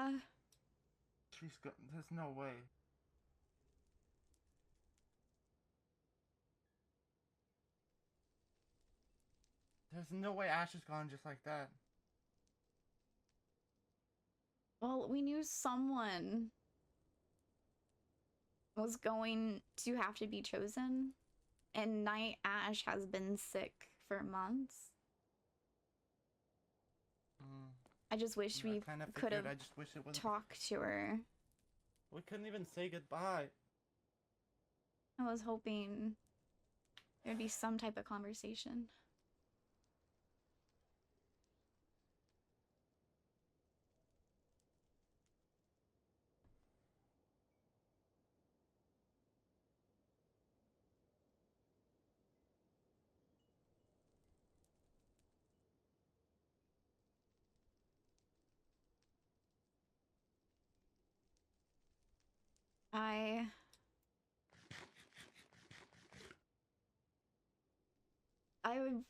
Yeah. There's no way. There's no way Ash is gone just like that. Well, we knew someone was going to have to be chosen, and Night Ash has been sick for months. I just wish we could have talked to her. We couldn't even say goodbye. I was hoping there'd be some type of conversation. I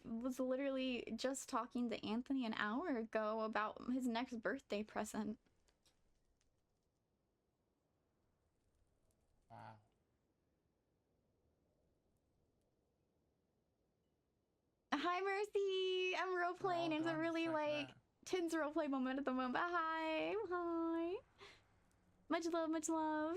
was literally just talking to Anthony an hour ago about his next birthday present. Wow. Hi, Mercy! I'm role-playing. It's a really, like, tense roleplay moment at the moment. Hi! Hi! Much love, much love.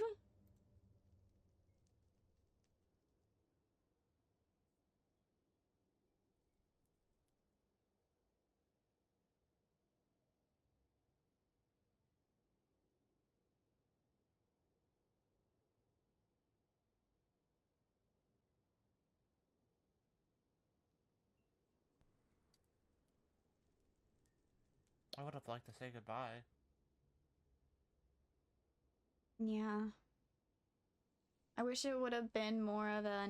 I would have liked to say goodbye. Yeah. I wish it would have been more of a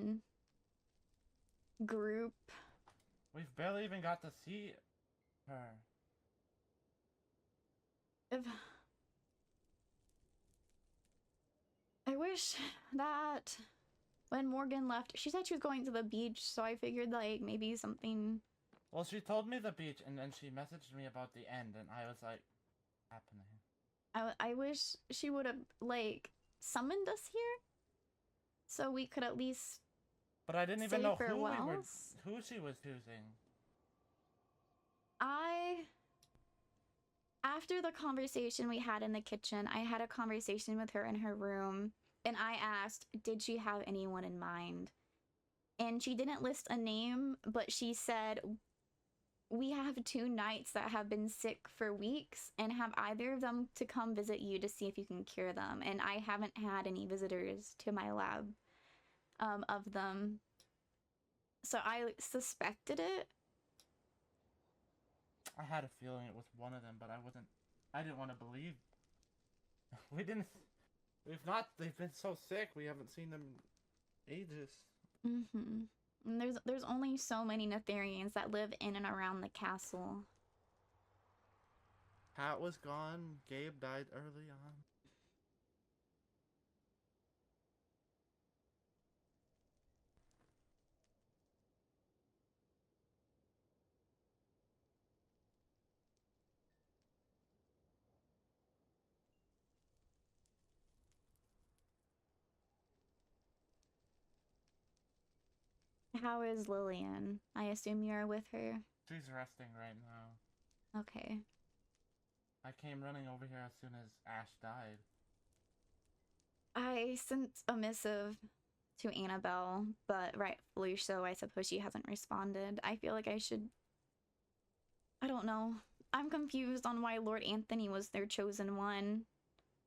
group. We've barely even got to see her. I wish that when Morgan left, she said she was going to the beach, so I figured, like, maybe something... Well, she told me the beach, and then she messaged me about the end, and I was like, happening. I wish she would have, like, summoned us here, so we could at least. But I didn't even know who she was choosing. After the conversation we had in the kitchen, I had a conversation with her in her room, and I asked, did she have anyone in mind? And she didn't list a name, but she said, we have 2 knights that have been sick for weeks, and have either of them to come visit you to see if you can cure them. And I haven't had any visitors to my lab of them. So I suspected it. I had a feeling it was one of them, but I didn't want to believe. They've been so sick, we haven't seen them in ages. And there's only so many Netherians that live in and around the castle. Pat was gone, Gabe died early on. How is Lillian? I assume you are with her. She's resting right now. Okay. I came running over here as soon as Ash died. I sent a missive to Annabelle, but rightfully so, I suppose she hasn't responded. I feel like I should... I don't know. I'm confused on why Lord Anthony was their chosen one.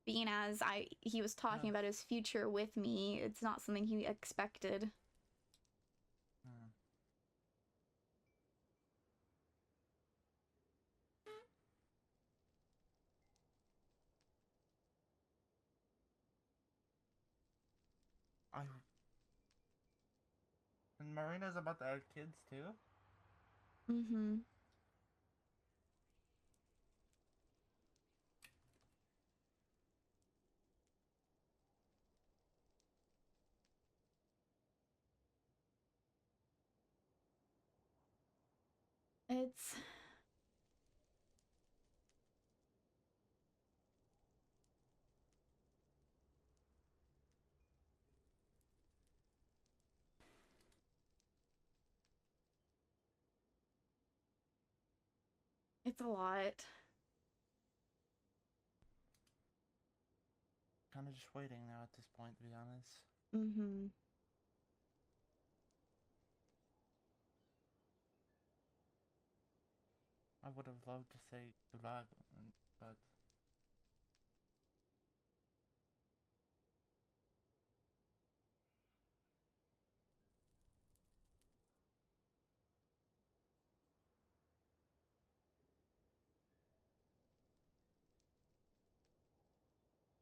Being as he was talking about his future with me, it's not something he expected. And Marina's about to have kids too? It's... It's a lot. Kind of just waiting now at this point, to be honest. Mm-hmm. I would have loved to say Gulag, but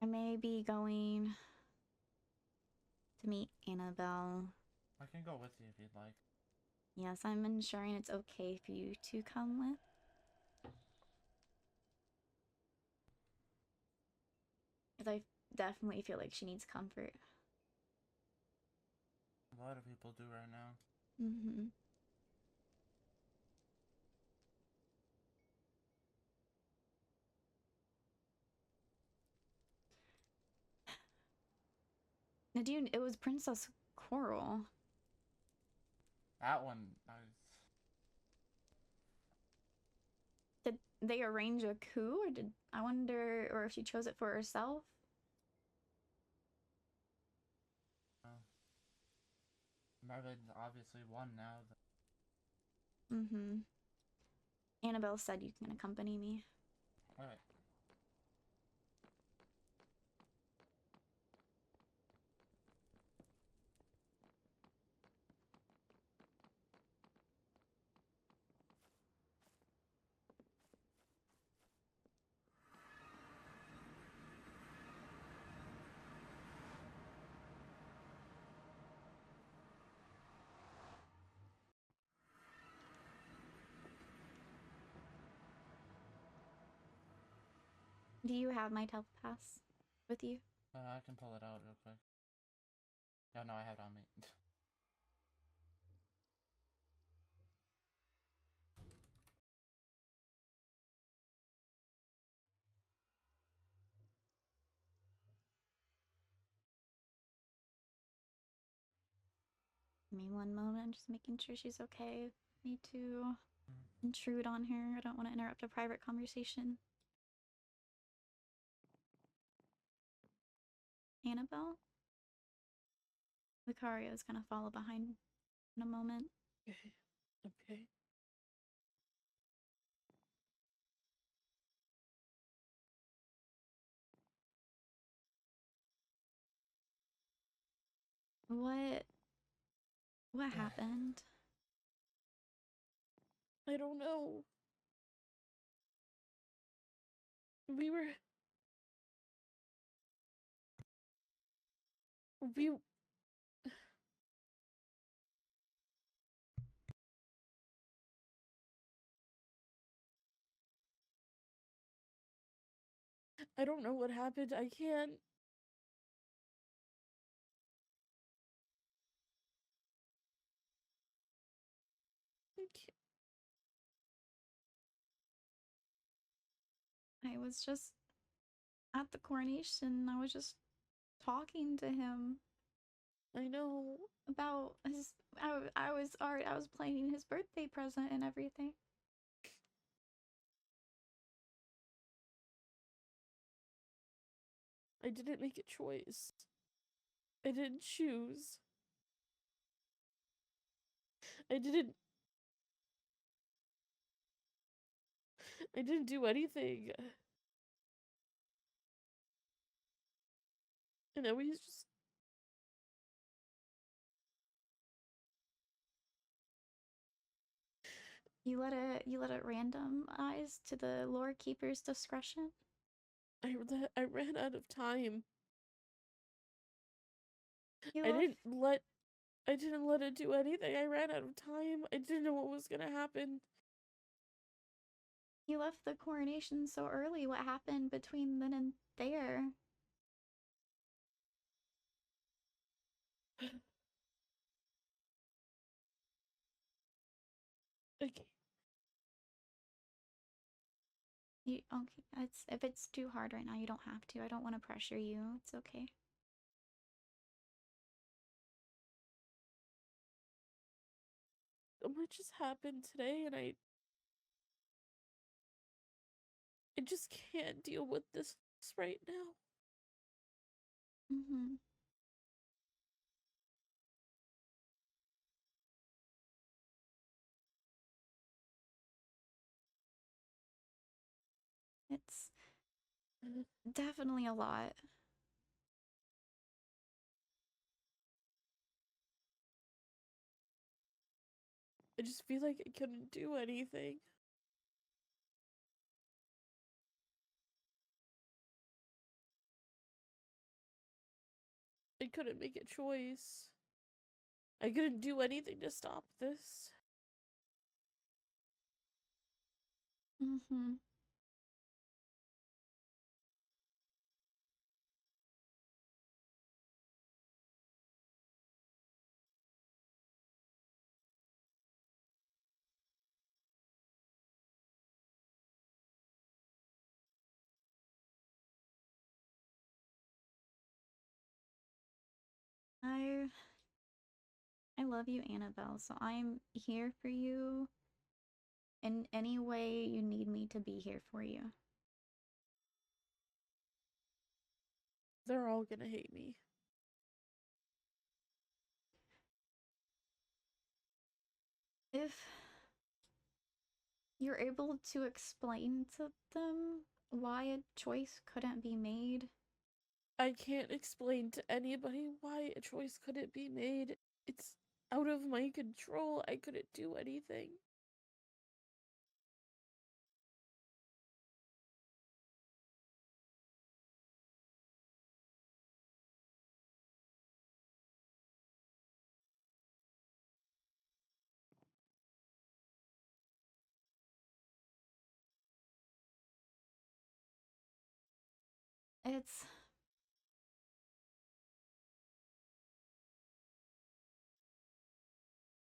I may be going to meet Annabelle. I can go with you if you'd like. Yes, I'm ensuring it's okay for you to come with. Because I definitely feel like she needs comfort. A lot of people do right now. Mm-hmm. Nadine, it was Princess Coral. That one, Did they arrange a coup, or did I wonder, or if she chose it for herself? Mervin's obviously won now. Mm-hmm. Annabelle said you can accompany me. Alright. Do you have my telepass with you? I can pull it out real quick. Yeah, no, I have it on me. Give me one moment, just making sure she's okay. Me to intrude on her. I don't want to interrupt a private conversation. Annabelle? Lucario is gonna follow behind in a moment. Okay. Okay. What happened? I don't know. We were... We... I don't know what happened. I can't... I was just at the coronation. I was just talking to him I know. about his. I was planning his birthday present and everything. I didn't make a choice. I didn't choose. I didn't do anything. And now he's just... You let it randomize to the lore keeper's discretion. I ran out of time. You I left, didn't let it do anything. I ran out of time. I didn't know what was gonna happen. you left the coronation so early. What happened between then and there? Okay. You okay? It's if it's too hard right now, you don't have to. I don't want to pressure you. It's okay. So much just happened today, and I just can't deal with this right now. Mm-hmm. It's definitely a lot. I just feel like I couldn't do anything. I couldn't make a choice. I couldn't do anything to stop this. Mm-hmm. I I love you, Annabelle, so I'm here for you in any way you need me to be here for you. They're all gonna hate me. If you're able to explain to them why a choice couldn't be made. I can't explain to anybody why a choice couldn't be made. It's out of my control. I couldn't do anything. It's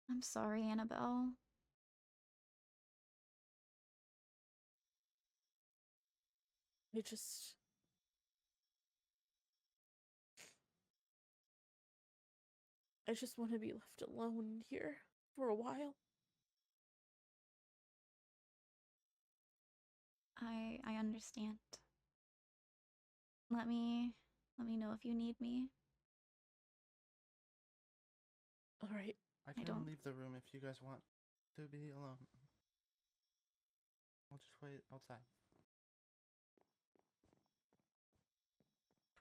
I'm sorry, Annabelle. I just... I just want to be left alone here for a while. I understand. Let me know if you need me. Alright. I I can don't- leave the room if you guys want to be alone. I'll just wait outside.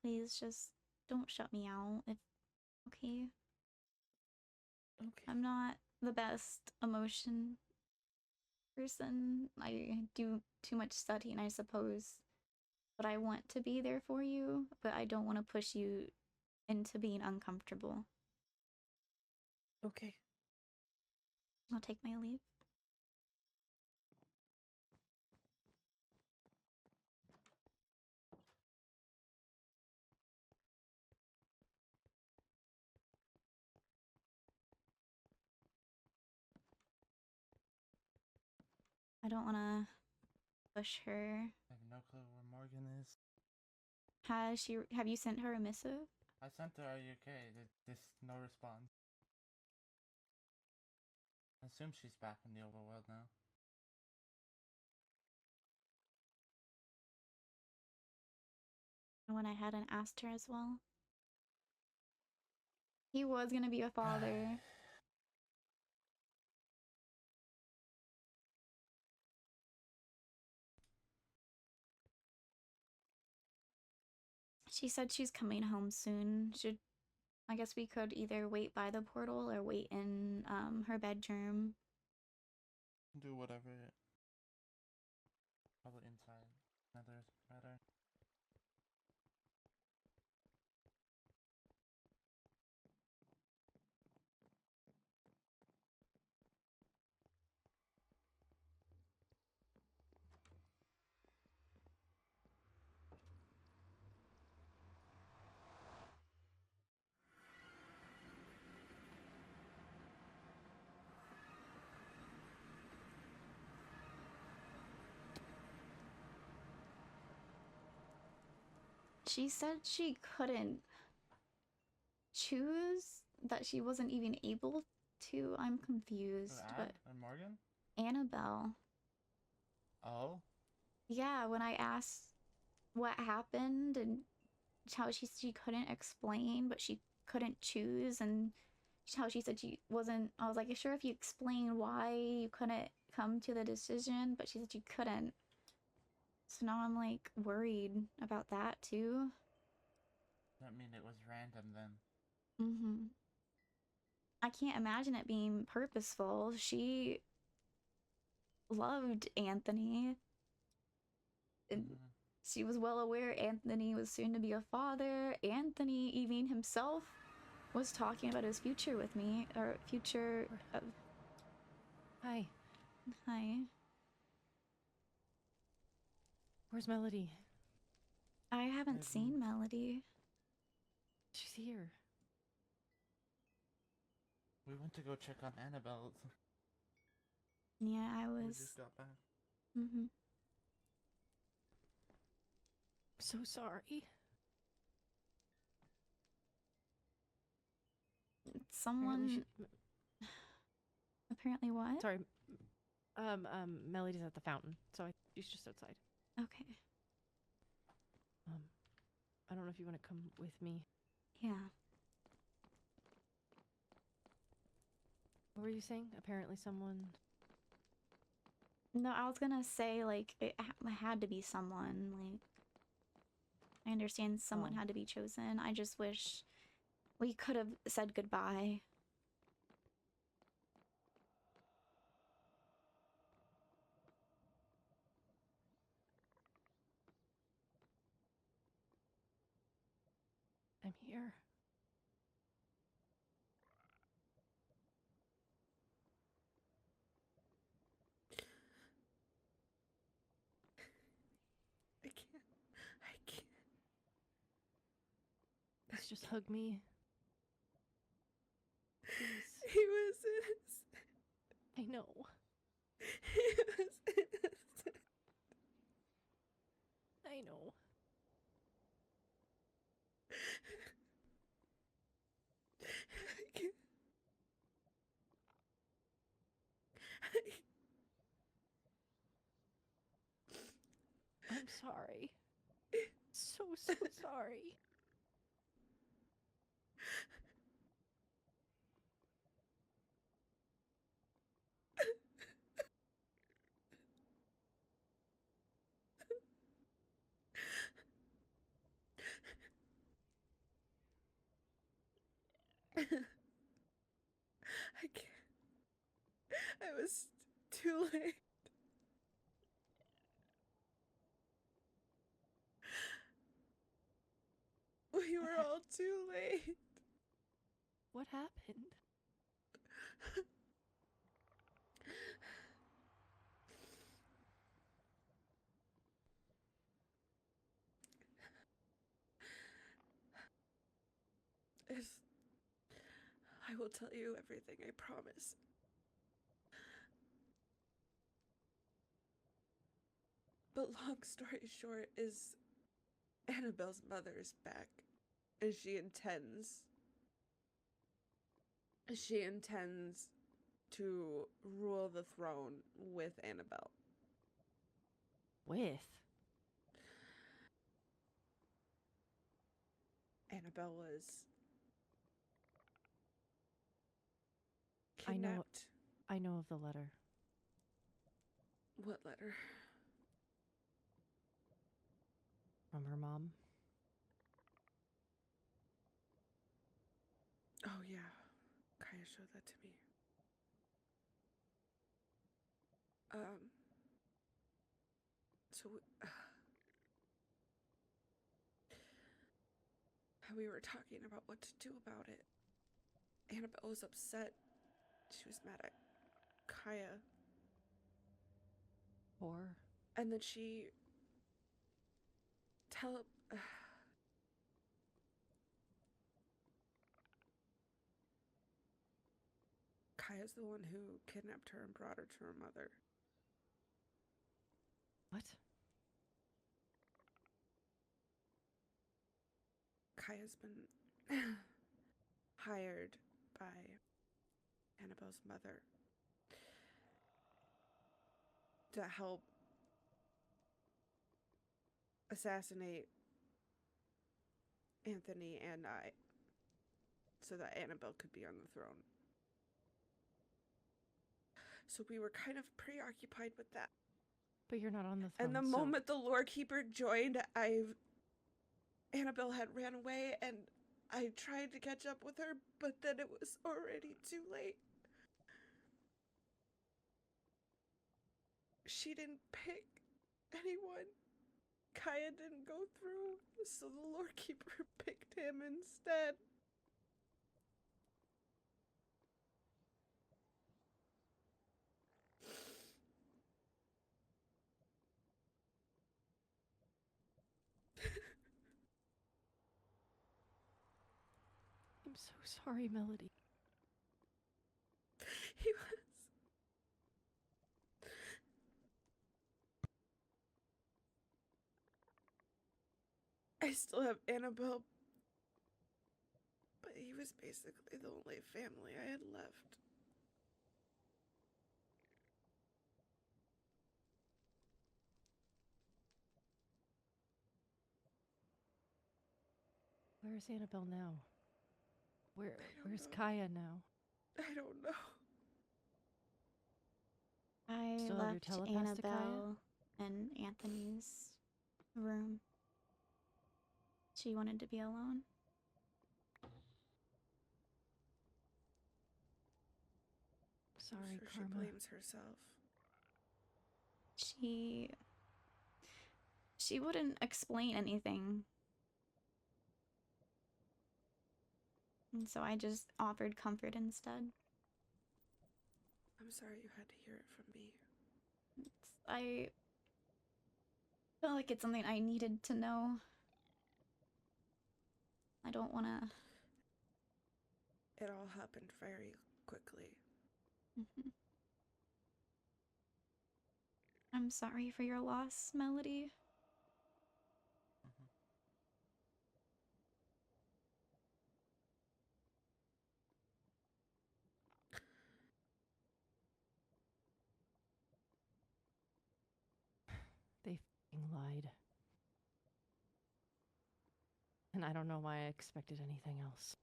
Please just don't shut me out if okay. Okay. I'm not the best emotion person. I do too much studying, I suppose. But I want to be there for you, but I don't want to push you into being uncomfortable. Okay. I'll take my leave. I don't want to push her. I have no clue where Morgan is. Have you sent her a missive? I sent her, are you okay? There's no response. I assume she's back in the overworld now. I went ahead and asked her as well. He was gonna be a father. She said she's coming home soon. I guess we could either wait by the portal or wait in her bedroom. Do whatever. Probably inside. Nether is better. She said she couldn't choose, that she wasn't even able to. I'm confused, Who, but and Morgan? Annabelle. Oh? yeah, when I asked what happened and how she couldn't explain, but she couldn't choose, and how she said she wasn't. I was like, sure, if you explain why you couldn't come to the decision, but she said you couldn't. So now I'm like worried about that too. That mean it was random then. Mm-hmm. I can't imagine it being purposeful. She loved Anthony. And Mm-hmm. she was well aware Anthony was soon to be a father. Anthony, even himself, was talking about his future with me, or future. Hi, Hi. where's Melody? I haven't I've seen moved. Melody. She's here. We went to go check on Annabelle. Yeah, I We was. just got back. Mm-hmm. So sorry. Someone. Apparently what? Sorry. Melody's at the fountain, so she's just outside. Okay. I don't know if you want to come with me. Yeah. What were you saying? Apparently someone... No, I was gonna say, like, it had to be someone. Like, I understand someone Oh. had to be chosen. I just wish we could have said goodbye. I'm here. I can't. I can't. Let's just hug me. Please. He was innocent. I know. He was innocent. I know. I can't. I'm sorry. So sorry. I can't. I was too late. We were all too late. What happened? I will tell you everything, I promise. But long story short is Annabelle's mother is back, and she intends to rule the throne with Annabelle. With? Annabelle was I know- kidnapped. I know of the letter. What letter? From her mom. Oh yeah, Kaya showed that to me. So we were talking about what to do about it. Annabelle was upset. She was mad at Kaya. Or? And then she Kaya's the one who kidnapped her and brought her to her mother. What? Kaya's been hired by Annabelle's mother to help. assassinate Anthony and I so that Annabelle could be on the throne. So we were kind of preoccupied with that. But you're not on the throne. And the moment the Lore Keeper joined, Annabelle had ran away, and I tried to catch up with her, but then it was already too late. She didn't pick anyone. Kaya didn't go through, so the Lore Keeper picked him instead. I'm so sorry, Melody. He was. I still have Annabelle, but he was basically the only family I had left. Where's Annabelle now? Where's know. Kaya now? I don't know. I Still have your left telepath to Kaya? Annabelle in Anthony's room. She wanted to be alone. Sorry, I'm sure Karma. she blames herself. She wouldn't explain anything. And so I just offered comfort instead. I'm sorry you had to hear it from me. I feel like it's something I needed to know. I don't want to... It all happened very quickly. I'm sorry for your loss, Melody. They f***ing lied. And I don't know why I expected anything else.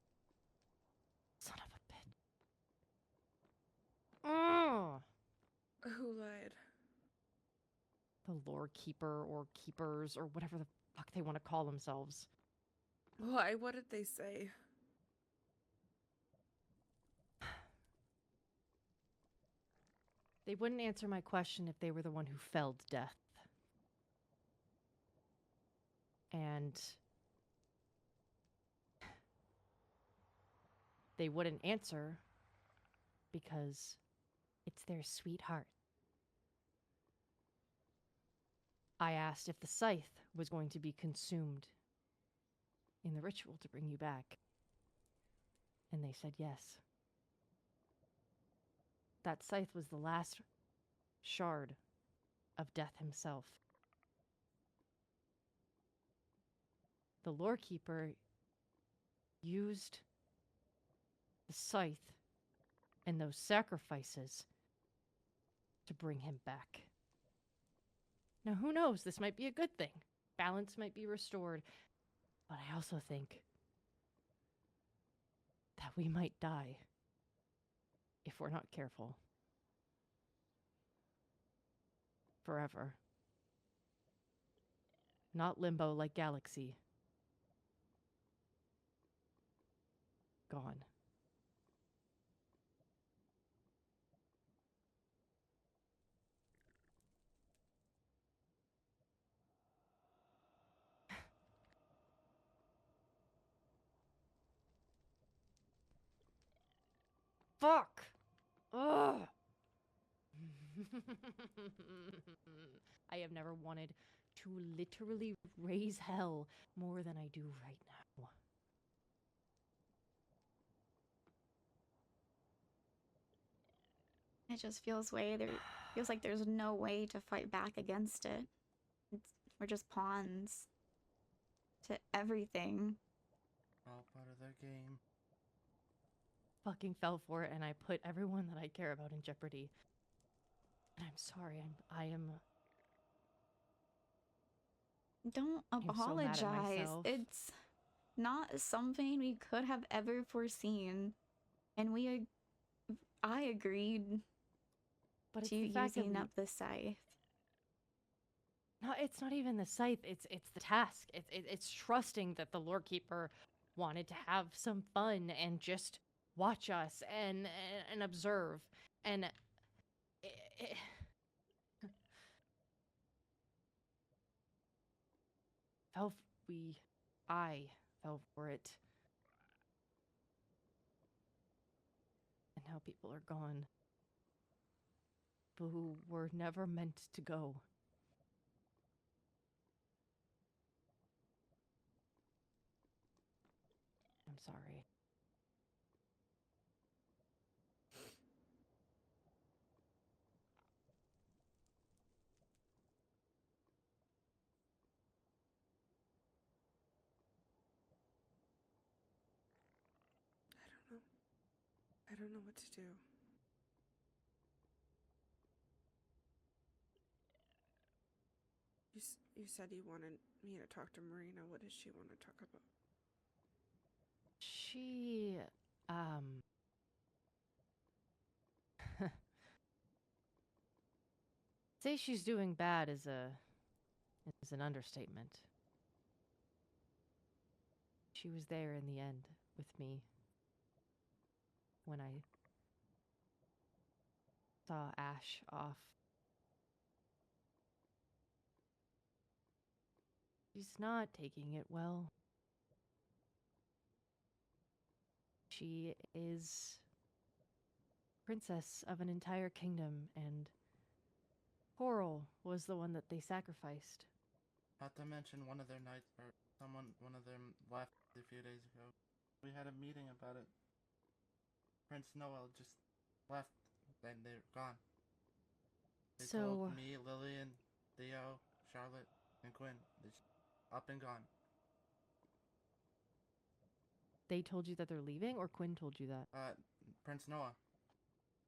Son of a bitch. Oh! Who lied? The lore keeper or keepers or whatever the fuck they want to call themselves. Why? What did they say? They wouldn't answer my question if they were the one who felled death. And they wouldn't answer because it's their sweetheart. I asked if the scythe was going to be consumed in the ritual to bring you back. And they said yes. That scythe was the last shard of death himself. The lore keeper used the scythe and those sacrifices to bring him back. Now, who knows? This might be a good thing. Balance might be restored. But I also think that we might die if we're not careful. Forever. Not limbo like Galaxy. Gone. Fuck! Ugh! I have never wanted to literally raise hell more than I do right now. It just feels feels like there's no way to fight back against it. We're just pawns to everything. All part of their game. Fucking fell for it, and I put everyone that I care about in jeopardy. And I'm sorry, I am Don't I'm so mad at apologize. myself. It's not something we could have ever foreseen. And I agreed But to it's the fact that using up the scythe. no, it's not even the scythe. It's the task. It's trusting that the lore keeper wanted to have some fun and just watch us and observe and it, fell we I fell for it. And now people are gone who were never meant to go. I'm sorry. I don't know. I don't know what to do. You said you wanted me to talk to Marina. What does she want to talk about? She say she's doing bad is an understatement. She was there in the end with me when I saw Ash off. She's not taking it well. She is princess of an entire kingdom, and Coral was the one that they sacrificed. Not to mention one of their knights, or one of them left a few days ago. We had a meeting about it. Prince Noel just left, and they're gone. They told me, Lillian, Theo, Charlotte, and Quinn. They're just up and gone. They told you that they're leaving, or Quinn told you that? Prince Noah.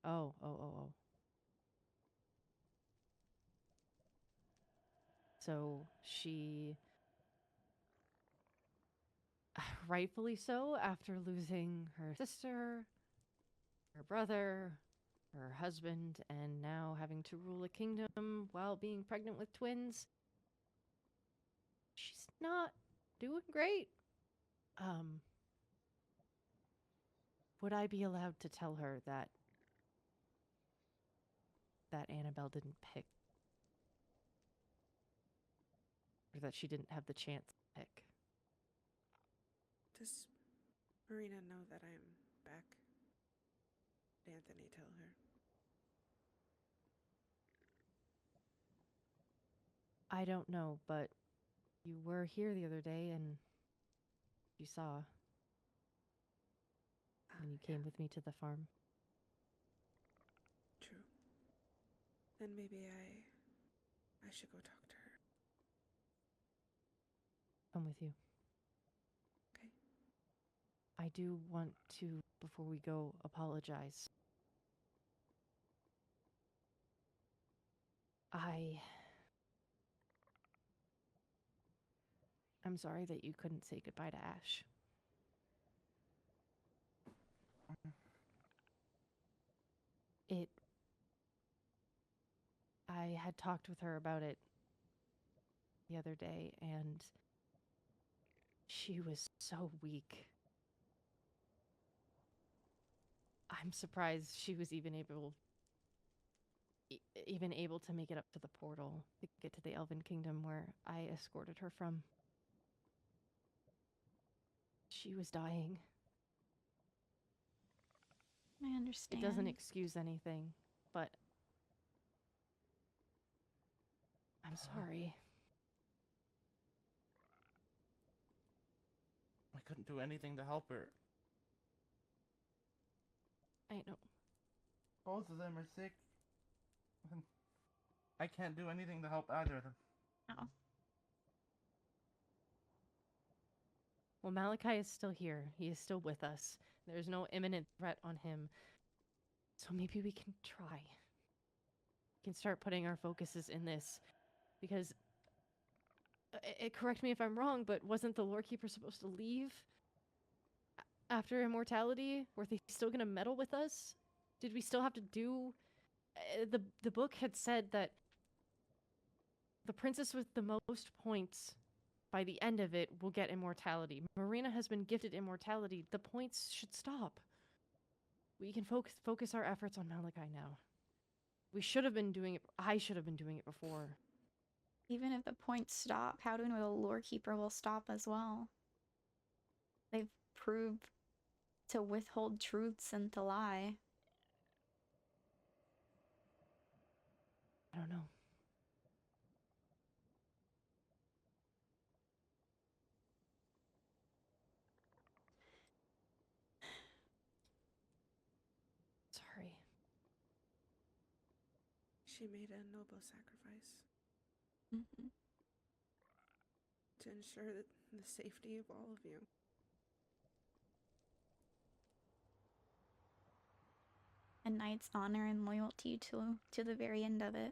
Oh. So she, rightfully so, after losing her sister, her brother, her husband, and now having to rule a kingdom while being pregnant with twins, she's not doing great. Would I be allowed to tell her that Annabelle didn't pick? Or that she didn't have the chance to pick? Does Marina know that I'm back? Did Anthony tell her? I don't know, but you were here the other day and you saw when you came with me to the farm. True. Then maybe I should go talk to her. Come with you. Okay. I do want to, before we go, apologize. I'm sorry that you couldn't say goodbye to Ash. I had talked with her about it the other day, and she was so weak. I'm surprised she was even able to make it up to the portal to get to the Elven Kingdom where I escorted her from. She was dying. I understand. It doesn't excuse anything, but I'm sorry. I couldn't do anything to help her. I know. Both of them are sick. I can't do anything to help either of them. Oh. Well, Malachi is still here. He is still with us. There's no imminent threat on him. So maybe we can try. We can start putting our focuses in this. Because correct me if I'm wrong, but wasn't the lore keeper supposed to leave after immortality? Were they still gonna meddle with us? Did we still have to do? The book had said that the princess with the most points by the end of it will get immortality. Marina has been gifted immortality. The points should stop. We can focus our efforts on Malachi now. We should have been doing it. I should have been doing it before. Even if the points stop, how do we know the lore keeper will stop as well? They've proved to withhold truths and to lie. I don't know. Sorry. She made a noble sacrifice Mm-hmm. to ensure the safety of all of you. A knight's honor and loyalty to the very end of it.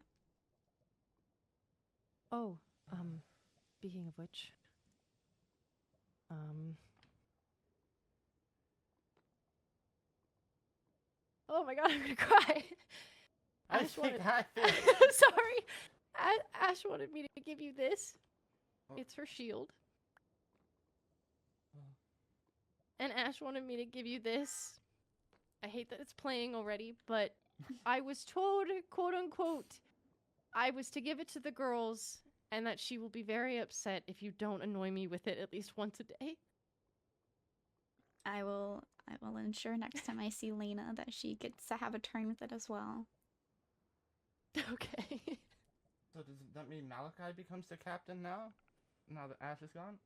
Oh, speaking of which, oh my god, I'm gonna cry. I Ash think wanted- I feel I'm sorry. Ash wanted me to give you this. Oh. It's her shield. Oh. And Ash wanted me to give you this. I hate that it's playing already, but I was told, quote unquote, I was to give it to the girls and that she will be very upset if you don't annoy me with it at least once a day. I will ensure next time I see Lena that she gets to have a turn with it as well. Okay. So does that mean Malachi becomes the captain now? Now that Ash is gone?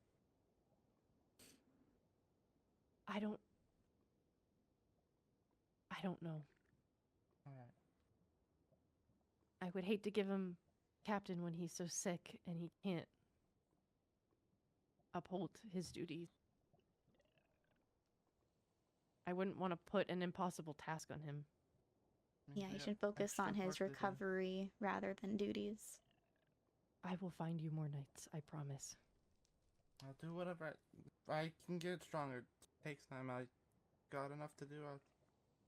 I don't know. Alright. I would hate to give him captain when he's so sick and he can't uphold his duties. I wouldn't want to put an impossible task on him. Yeah, he should focus on his recovery rather than duties. I will find you more nights, I promise. I'll do whatever I can get stronger. It takes time. I got enough to do.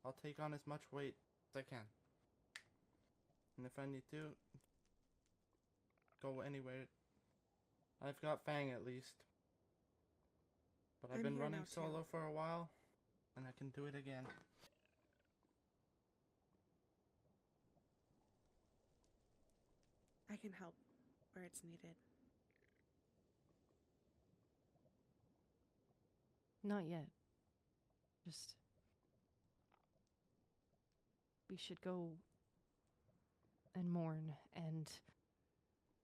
I'll take on as much weight as I can. And if I need to, go anywhere. I've got Fang at least. But I've I'm been here running now, too. solo for a while, and I can do it again. I can help where it's needed. Not yet. Just... we should go and mourn and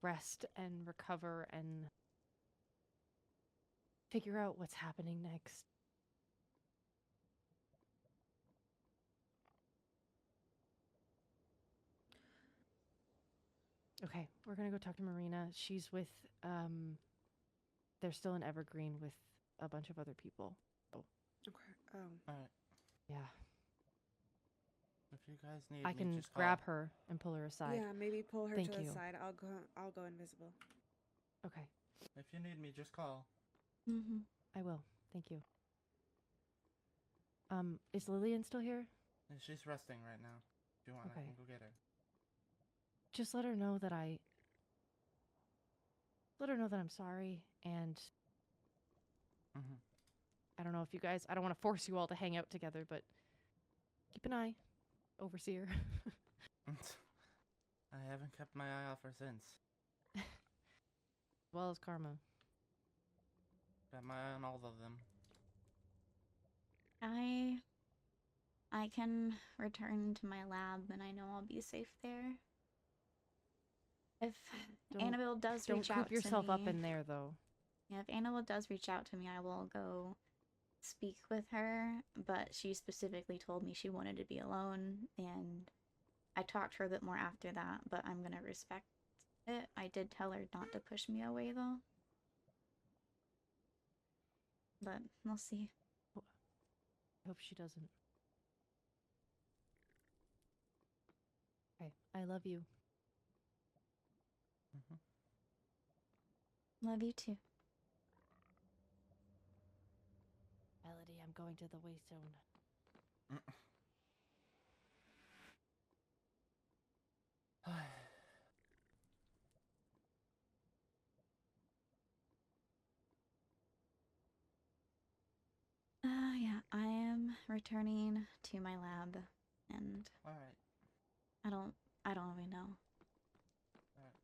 rest and recover and figure out what's happening next. Okay, we're gonna go talk to Marina. She's with, they're still in Evergreen with a bunch of other people. Okay. Oh. Alright. Yeah. If you guys need I me, can just grab call. her and pull her aside. Yeah, maybe pull her Thank to you. the side. I'll go invisible. Okay, If you need me, just call. Mm-hmm. I will. Thank you. Is Lillian still here? And she's resting right now. If you want, I Okay. can go get her. Just let her know that I'm sorry, and Mm-hmm. I don't know if you guys, I don't want to force you all to hang out together, but keep an eye, Overseer. I haven't kept my eye off her since. As well as Karma. Got my eye on all of them. I can return to my lab and I know I'll be safe there. If Don't- Annabelle does Don't reach out coop yourself to me, up in there, though. yeah, if Annabelle does reach out to me, I will go speak with her, but she specifically told me she wanted to be alone, and I talked to her a bit more after that, but I'm gonna respect it. I did tell her not to push me away, though. But we'll see. I hope she doesn't. Okay, I love you. Mm-hmm. Love you too. Melody, I'm going to the waste zone. Yeah, I am returning to my lab, and Alright. I don't even know. Alright.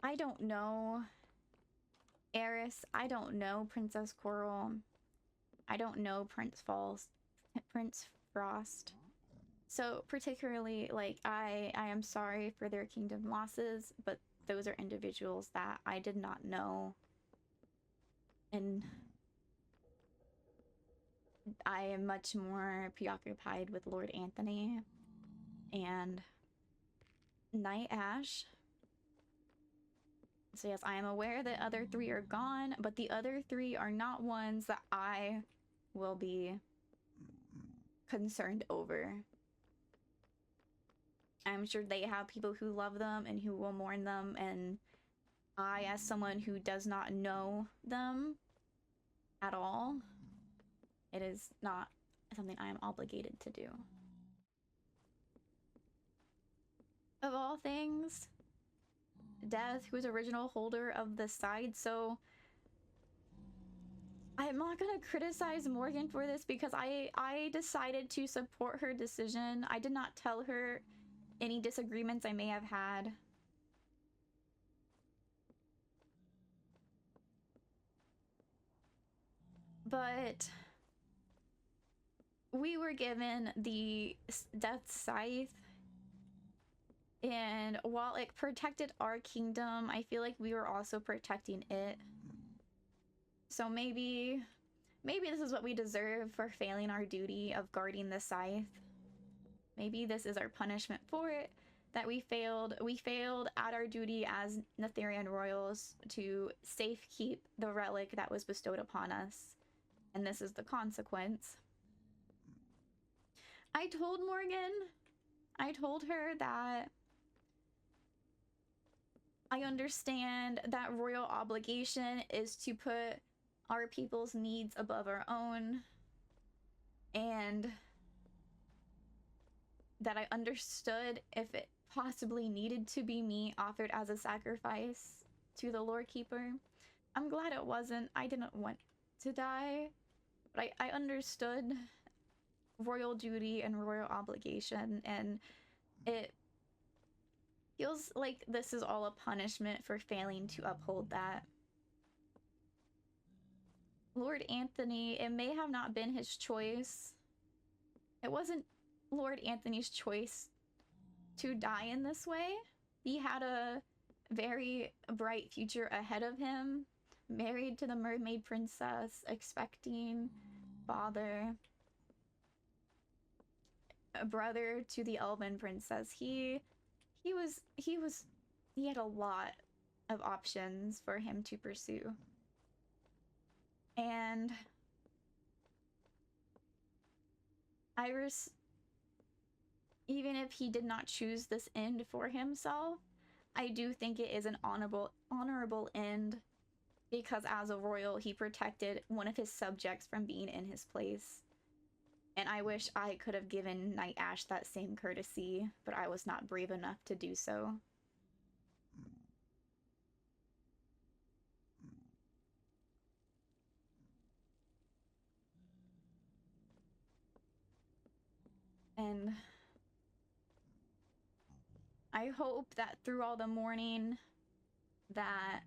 I don't know Eris. I don't know Princess Coral. I don't know Prince Frost. So particularly, like, I am sorry for their kingdom losses, but those are individuals that I did not know. And I am much more preoccupied with Lord Anthony and Night Ash. So yes, I am aware that other three are gone, but the other three are not ones that I will be concerned over. I'm sure they have people who love them and who will mourn them, and I, as someone who does not know them at all, it is not something I am obligated to do. Of all things, Death, who is original holder of the side, so I'm not gonna criticize Morgan for this because I decided to support her decision. I did not tell her any disagreements I may have had. But we were given the Death Scythe, and while it protected our kingdom, I feel like we were also protecting it. So maybe this is what we deserve for failing our duty of guarding the scythe. Maybe this is our punishment for it, that we failed at our duty as Netherian royals to safekeep the relic that was bestowed upon us. And this is the consequence. I told her that I understand that royal obligation is to put our people's needs above our own, and that I understood if it possibly needed to be me offered as a sacrifice to the Lore Keeper. I'm glad it wasn't. I didn't want to die, but I understood royal duty and royal obligation, and it feels like this is all a punishment for failing to uphold that. Lord Anthony, it may have not been his choice. It wasn't Lord Anthony's choice to die in this way. He had a very bright future ahead of him, married to the mermaid princess, expecting father, a brother to the elven princess. He had a lot of options for him to pursue. And Iris, even if he did not choose this end for himself, I do think it is an honorable end, because as a royal, he protected one of his subjects from being in his place. And I wish I could have given Night Ash that same courtesy, but I was not brave enough to do so. And I hope that through all the mourning that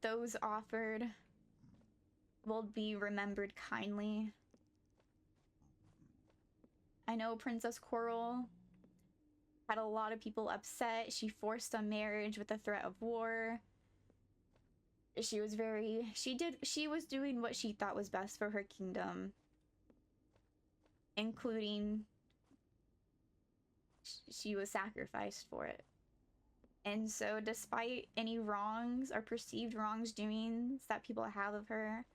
those offered will be remembered kindly. I know Princess Coral had a lot of people upset. She forced a marriage with the threat of war. She was doing what she thought was best for her kingdom, including she was sacrificed for it. And so despite any wrongs or perceived wrongs doings that people have of her,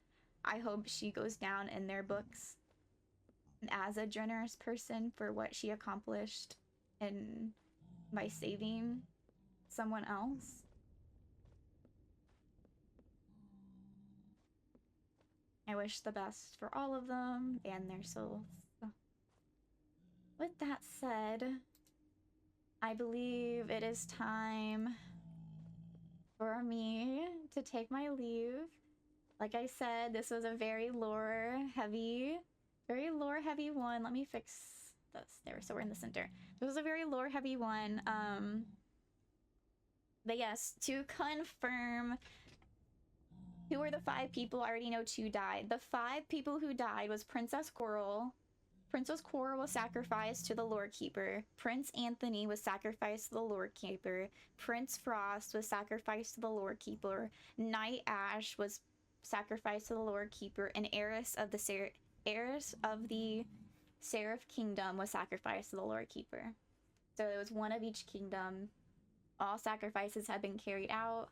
I hope she goes down in their books as a generous person for what she accomplished and by saving someone else. I wish the best for all of them and their souls. With that said, I believe it is time for me to take my leave. Like I said, this was a very lore heavy one. Let me fix this. There, so we're in the center. This was a very lore heavy one. But yes, to confirm who were the 5 people, I already know 2 died. The 5 people who died was Princess Coral. Princess Coral was sacrificed to the Lore Keeper. Prince Anthony was sacrificed to the Lore Keeper. Prince Frost was sacrificed to the Lore Keeper. Night Ash was sacrificed to the Lore Keeper. And heiress of the Seraph Kingdom was sacrificed to the Lore Keeper. So it was one of each kingdom. All sacrifices had been carried out.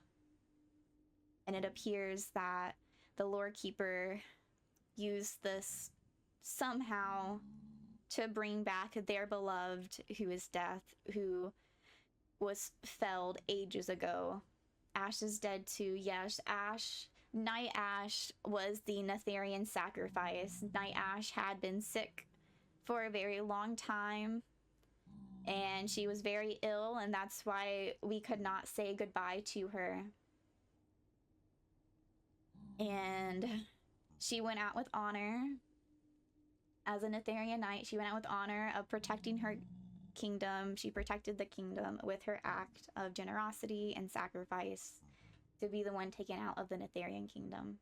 And it appears that the Lore Keeper used this somehow to bring back their beloved who is death, who was felled ages ago. Ash is dead too. Yes, Night Ash was the Netherian sacrifice. Night Ash had been sick for a very long time, and she was very ill, and that's why we could not say goodbye to her. And she went out with honor. As a Netherian knight, she went out with honor of protecting her kingdom. She protected the kingdom with her act of generosity and sacrifice to be the one taken out of the Netherian kingdom.